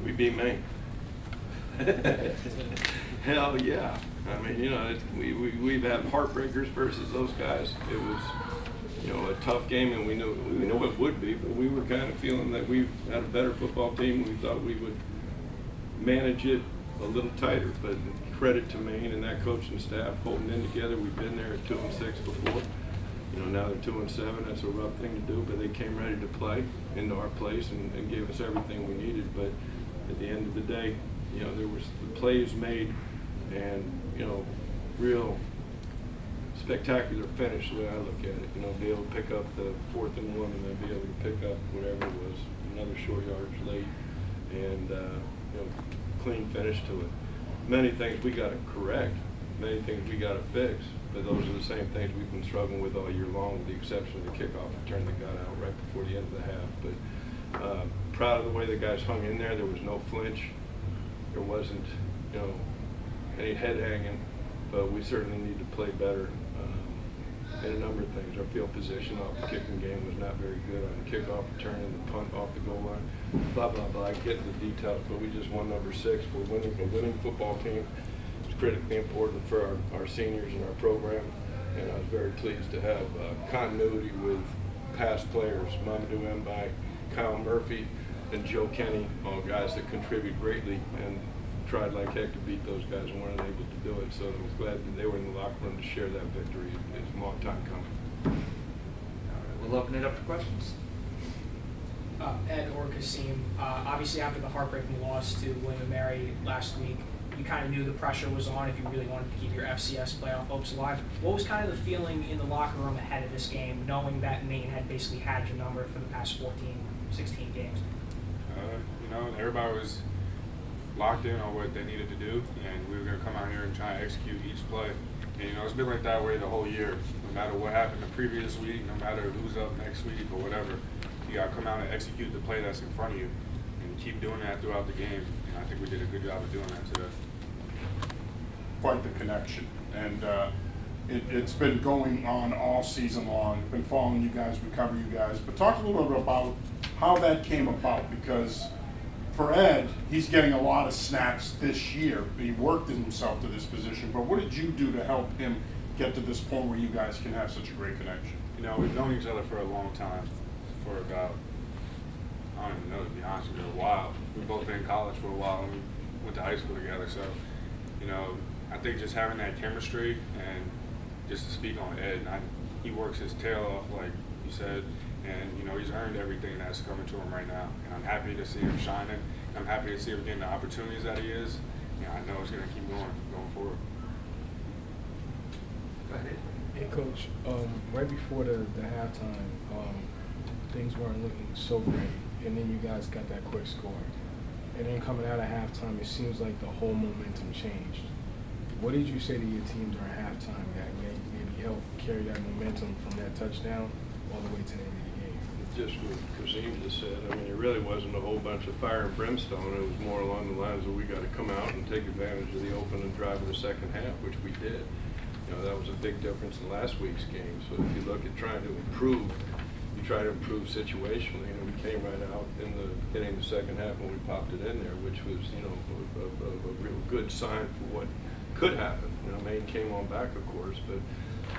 We beat Maine. Hell yeah. I mean, you know, we've had heartbreakers versus those guys. It was, you know, a tough game, and we knew it would be, but we were kind of feeling that we had a better football team. We thought we would manage it a little tighter, but credit to Maine and that coaching staff holding in together. We've been there at 2-6 before. You know, now they're 2-7. That's a rough thing to do, but they came ready to play into our place and gave us everything we needed. But at the end of the day, you know, there was the plays made and, you know, real spectacular finish the way I look at it. You know, be able to pick up the 4th and 1 and then be able to pick up whatever it was, another short yardage late, and, you know, clean finish to it. Many things we got to correct, many things we got to fix, but those are the same things we've been struggling with all year long, with the exception of the kickoff return that got out right before the end of the half. But proud of the way the guys hung in there. There was no flinch. There wasn't, you know, any head hanging, but we certainly need to play better in a number of things. Our field position off the kicking game was not very good on the kickoff return and the punt off the goal line. Blah, blah, blah. I get the details, but we just won number 6. We're winning a winning football team. It's critically important for our seniors and our program, and I was very pleased to have continuity with past players, Mamadou Mbai, Kyle Murphy, and Joe Kenny, all guys that contribute greatly and tried like heck to beat those guys and weren't able to do it. So I was glad that they were in the locker room to share that victory. It's a long time coming. All right, we'll open it up to questions. Ed or Kasim, obviously after the heartbreaking loss to William & Mary last week, you kind of knew the pressure was on if you really wanted to keep your FCS playoff hopes alive. What was kind of the feeling in the locker room ahead of this game, knowing that Maine had basically had your number for the past 14, 16 games? You know, everybody was locked in on what they needed to do, and we were going to come out here and try and execute each play. And, you know, it's been like that way the whole year. No matter what happened the previous week, no matter who's up next week or whatever, you got to come out and execute the play that's in front of you and keep doing that throughout the game. And I think we did a good job of doing that today. Quite the connection. And it's been going on all season long. Been following you guys, we cover you guys. But talk a little bit about how that came about, because for Ed, he's getting a lot of snaps this year. He worked himself to this position, but what did you do to help him get to this point where you guys can have such a great connection? You know, we've known each other for a long time, for about, I don't even know, to be honest with you, a while. We've both been in college for a while, and we went to high school together. So, you know, I think just having that chemistry, and just to speak on Ed, he works his tail off, like you said, and, you know, he's earned everything that's coming to him right now. And I'm happy to see him shining. I'm happy to see him getting the opportunities that he is. You know, I know it's going to keep going forward. Go ahead. Hey, Coach, right before the halftime, things weren't looking so great, and then you guys got that quick score. And then coming out of halftime, it seems like the whole momentum changed. What did you say to your team during halftime that maybe helped carry that momentum from that touchdown all the way to the end of the game? Just what Kasim just said. I mean, it really wasn't a whole bunch of fire and brimstone. It was more along the lines of we got to come out and take advantage of the opening drive of the second half, which we did. You know, that was a big difference in last week's game. So if you look at trying to improve, you try to improve situationally, and we came right out in the beginning of the second half when we popped it in there, which was, you know, a real good sign for what could happen. You know, Maine came on back, of course, but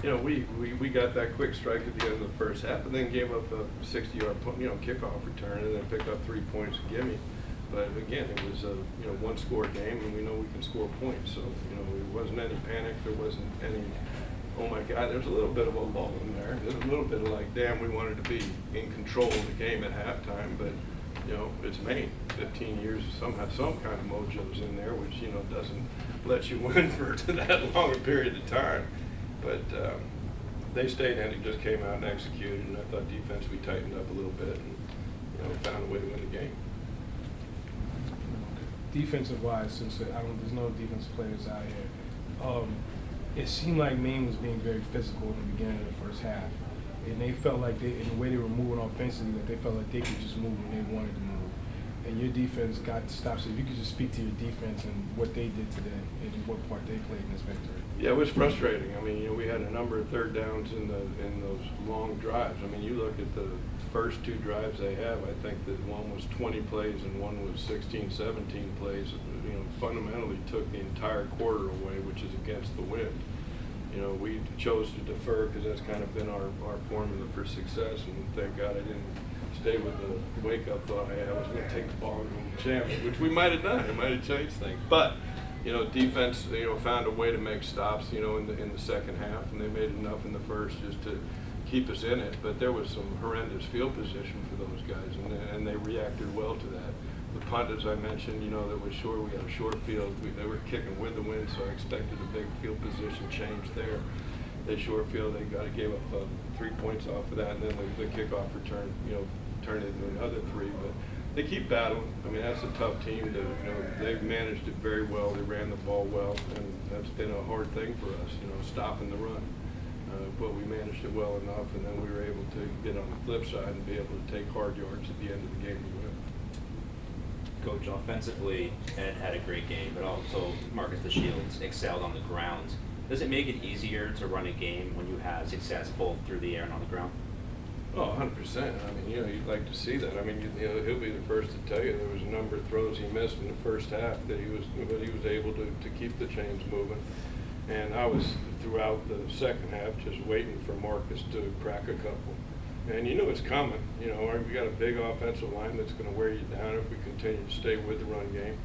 you know, we got that quick strike at the end of the first half, and then gave up a 60-yard kickoff return, and then picked up 3 points to gimme. But again, it was a one-score game, and we know we can score points. So you know, there wasn't any panic. There wasn't any, oh my God. There's a little bit of a lull in there. There's a little bit of like, damn, we wanted to be in control of the game at halftime, but you know, it's Maine. 15 years, some kind of mojo's in there, which you know doesn't let you win for that long a period of time. But they stayed in. It just came out and executed, and I thought defense we tightened up a little bit, and you know, found a way to win the game. Defensive wise, since there's no defensive players out here, it seemed like Maine was being very physical in the beginning of the first half, and they felt like in the way they were moving offensively, that they felt like they could just move when they wanted to move. And your defense got stopped. So if you could just speak to your defense and what they did today and what part they played in this victory. Yeah, it was frustrating. I mean, you know, we had a number of third downs in those long drives. I mean, you look at the first two drives they have, I think that one was 20 plays and one was 16, 17 plays, you know, fundamentally took the entire quarter away, which is against the wind. You know, we chose to defer because that's kind of been our formula for success, and thank God I didn't stay with the wake-up thought I was going to take the ball and win the championship, which we might have done. It might have changed things. But, you know, defense, you know, found a way to make stops, you know, in the second half, and they made enough in the first just to keep us in it. But there was some horrendous field position for those guys, and they reacted well to that. The punt, as I mentioned, you know, that was short. We had a short field. They were kicking with the wind, so I expected a big field position change there. They short field, they gave up 3 points off of that, and then the kickoff return, you know, turned it into another 3. But they keep battling. I mean, that's a tough team. You know, they've managed it very well. They ran the ball well, and that's been a hard thing for us, you know, stopping the run. But we managed it well enough, and then we were able to get on the flip side and be able to take hard yards at the end of the game to win. Coach, offensively, Ed had a great game, but also Marcus DeShields excelled on the ground. Does it make it easier to run a game when you have success both through the air and on the ground? Oh, 100%. I mean, you know, you'd like to see that. I mean, you know, he'll be the first to tell you there was a number of throws he missed in the first half but he was able to keep the chains moving. And I was, throughout the second half, just waiting for Marcus to crack a couple. And you knew it's coming. You know, we got a big offensive line that's going to wear you down if we continue to stay with the run game.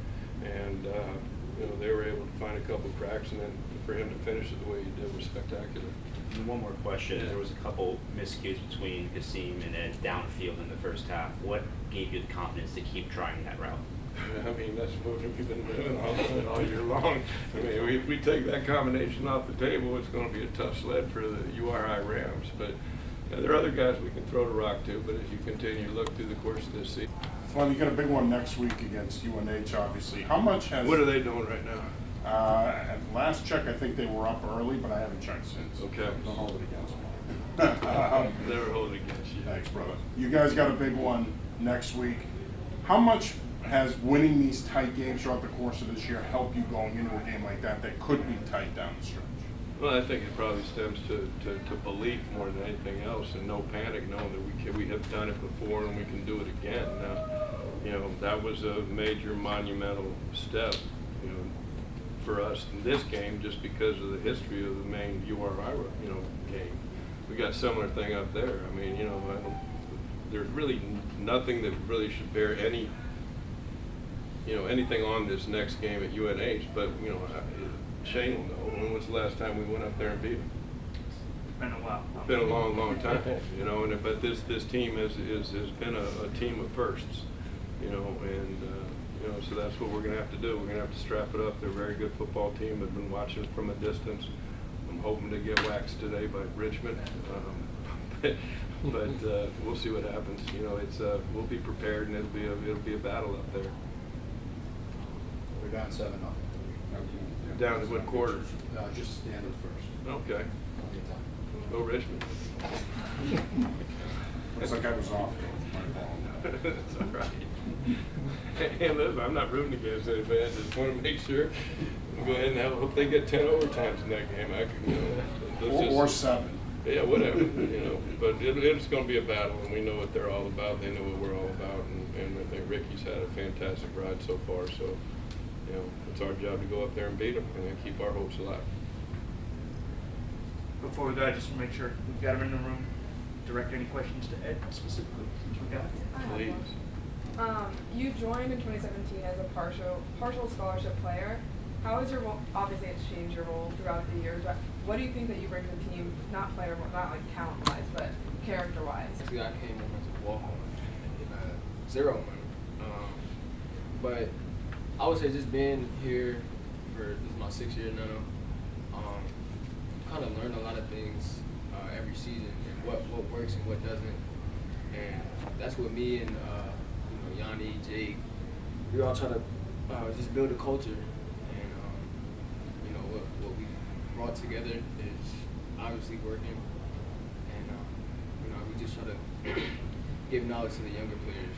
And, you know, they were able to find a couple of cracks, and then for him to finish it the way he did was spectacular. And one more question. Yeah. There was a couple miscues between Kasim and Ed downfield in the first half. What gave you the confidence to keep trying that route? I mean, that's what we've been doing all year long. I mean, if we take that combination off the table, it's going to be a tough sled for the URI Rams. But there are other guys we can throw the rock to, but as you continue to look through the course of this season. Well, you got a big one next week against UNH, obviously. How much has... What are they doing right now? At last check, I think they were up early, but I haven't checked since. Okay. Don't hold it against me. They were holding against you. Thanks, brother. You guys got a big one next week. How much has winning these tight games throughout the course of this year helped you going into a game like that could be tight down the stretch? Well, I think it probably stems to belief more than anything else, and no panic, knowing that we have done it before and we can do it again. Now, you know, that was a major monumental step, you know, for us in this game, just because of the history of the Maine URI, you know, game. We got a similar thing up there. I mean, you know, there's really nothing that really should bear any, you know, anything on this next game at UNH. But you know, Shane will know. When was the last time we went up there and beat them? It's been a while. It's been a long, long time. You know, but this team has been a team of firsts. You know, and you know, so that's what we're going to have to do. We're going to have to strap it up. They're a very good football team. I've been watching it from a distance. I'm hoping to get waxed today by Richmond, but we'll see what happens. You know, it's we'll be prepared, and it'll be a battle up there. We're down 7-0. Down to what quarter? Just the end of the first. Okay. Go Richmond. Looks like I was off. That's all right. Hey, listen, I'm not rooting against anybody. I just want to make sure. Go ahead and hope they get 10 overtimes in that game. I can, you know, Or 7. Yeah, whatever. You know, but it's going to be a battle, and we know what they're all about. They know what we're all about, and I think Ricky's had a fantastic ride so far. So, you know, it's our job to go up there and beat them and keep our hopes alive. Before we go, I just want to make sure we've got him in the room. Direct any questions to Ed specifically, since we got him. Please. You joined in 2017 as a partial scholarship player. How has your role, obviously it's changed your role throughout the years, but what do you think that you bring to the team, not player, not like talent-wise, but character-wise? Basically, I came in as a walk-on and zero money. But I would say just being here for, this is my 6th year now, kind of learned a lot of things every season and what works and what doesn't. And that's what me and Yanni, Jake, we all try to just build a culture. What we brought together is obviously working, and we just try to give knowledge to the younger players.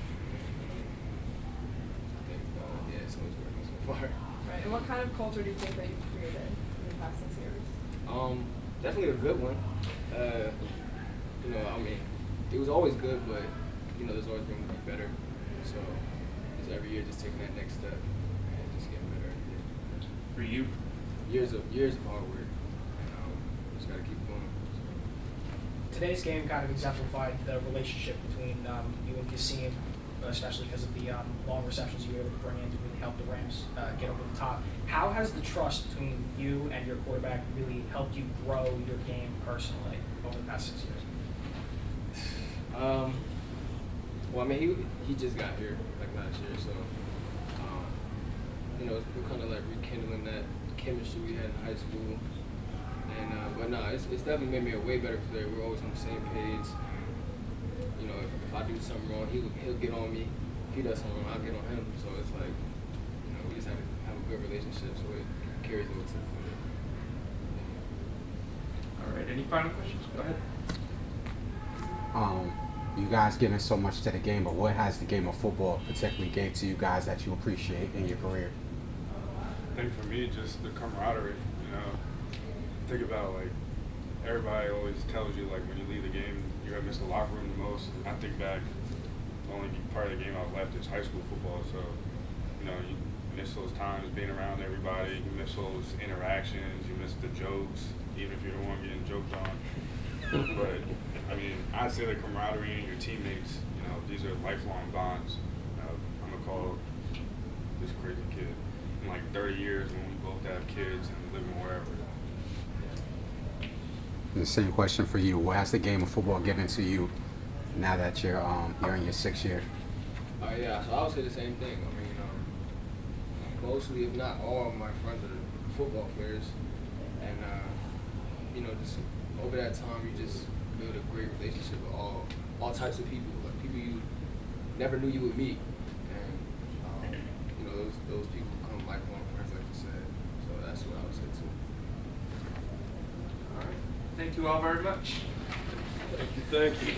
I think so it's working so far. Right, and what kind of culture do you think that you've created in the past 6 years? Definitely a good one. I mean, it was always good, but you know, there's always room to be better. So just every year, just taking that next step and just getting better every day. For you, Years of hard work, and just gotta keep going. Today's game kind of exemplified the relationship between you and Kasim, especially because of the long receptions you were able to bring in to really help the Rams get over the top. How has the trust between you and your quarterback really helped you grow your game personally over the past 6 years? Well, I mean, he just got here like last year, so you know, we're kind of like rekindling that chemistry we had in high school. And but no, it's definitely made me a way better player. We're always on the same page. You know, if I do something wrong, he'll get on me. If he does something wrong, I'll get on him. So it's like, you know, we just have to have a good relationship, so it carries over to the field. all right. Any final questions? Go ahead. You guys get in so much to the game, but what has the game of football particularly gave to you guys that you appreciate in your career? I think for me, just the camaraderie. You know, think about like everybody always tells you like when you leave the game, you're gonna miss the locker room the most. I think back, the only part of the game I've left is high school football. So, you know, you miss those times being around everybody. You miss those interactions. You miss the jokes, even if you're the one getting joked on. But I mean, I'd say the camaraderie and your teammates. You know, these are lifelong bonds. I'm gonna call this crazy kid in like 30 years when we both have kids and living wherever. The same question for you. What has the game of football given to you now that you're in your 6th year? Yeah, so I would say the same thing. I mean, mostly, if not all, of my friends are football players, and you know, just over that time, you just build a great relationship with all types of people, like people you never knew you would meet, and you know, those people become lifelong friends, like you said. So that's what I would say too. All right. Thank you all very much. Thank you.